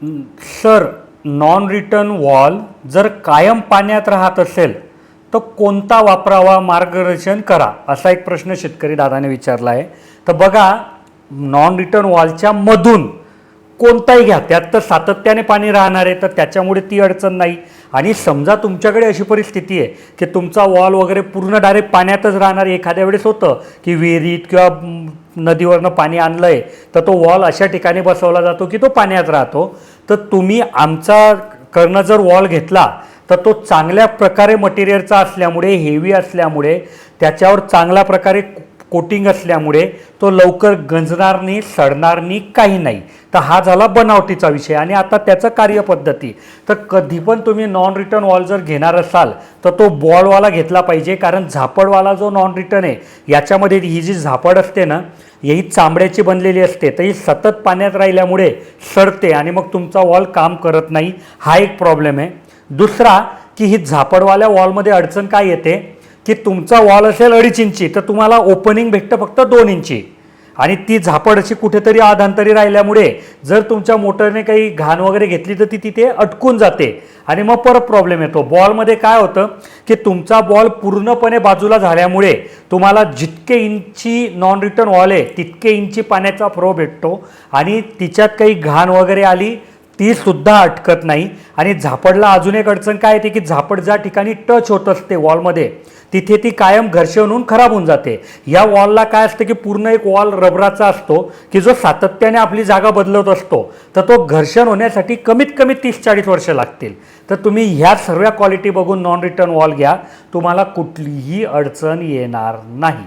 Sir, non return wall जर कायम पाण्यात राहत असेल तर कोणता वापरावा, मार्गदर्शन करा, असा एक प्रश्न शेतकरी दादाने विचारला आहे. तर बघा, नॉन रिटर्न वॉलच्या मधून कोणताही घ्या, त्यात तर सातत्याने पाणी राहणार आहे, तर त्याच्यामुळे ती अडचण नाही. आणि समजा तुमच्याकडे अशी परिस्थिती आहे की तुमचा वॉल वगैरे पूर्ण डायरेक्ट पाण्यातच राहणार, एखाद्या वेळेस होतं की विहिरीत किंवा नदीवरनं पाणी आणलं आहे तर तो वॉल अशा ठिकाणी बसवला जातो की तो पाण्यात राहतो. तर तुम्ही आमचा कडनं जर वॉल घेतला तर तो चांगल्या प्रकारे मटेरियलचा असल्यामुळे, हेवी असल्यामुळे, त्याच्यावर चांगल्या प्रकारे कोटिंग असल्यामुळे तो लवकर गंजणार नाही, सडणार नाही, काही नाही. तर हा झाला बनावटीचा विषय. आणि आता त्याचं कार्यपद्धती, तर कधी पण तुम्ही नॉन रिटर्न वॉल जर घेणार असाल तर तो बॉलवाला घेतला पाहिजे. कारण झापडवाला जो नॉन रिटर्न आहे याच्यामध्ये ही जी झापड असते ना, ही चांबड्याची बनलेली असते, तर ही सतत पाण्यात राहिल्यामुळे सडते आणि मग तुमचा वॉल काम करत नाही. हा एक प्रॉब्लेम आहे. दुसरा की ही झापडवाल्या वॉलमध्ये अडचण काय येते की तुमचा वॉल असेल 2.5 इंची तर तुम्हाला ओपनिंग भेटतं फक्त 2 इंची, आणि ती झापड अशी कुठेतरी आधांतरी राहिल्यामुळे जर तुमच्या मोटरने काही घाण वगैरे घेतली तर ती तिथे अटकून जाते आणि मग परत प्रॉब्लेम येतो. बॉलमध्ये काय होतं की तुमचा बॉल पूर्णपणे बाजूला झाल्यामुळे तुम्हाला जितके इंची नॉन रिटर्न वॉल आहे तितके इंची पाण्याचा फ्लो भेटतो आणि तिच्यात काही घाण वगैरे आली ती सुद्धा अटकत नाही. आणि झापडला अजून एक अडचण काय येते की झापड ज्या ठिकाणी टच होत असते वॉलमध्ये तिथे ती कायम घर्षण होऊन खराब होऊन जाते. या वॉलला काय असतं की पूर्ण एक वॉल रबराचा असतो की जो सातत्याने आपली जागा बदलत असतो, तर तो घर्षण होण्यासाठी कमीत कमी 30-40 वर्ष लागतील. तर तुम्ही ह्या सर्व क्वालिटी बघून नॉन रिटर्न वॉल घ्या, तुम्हाला कुठलीही अडचण येणार नाही.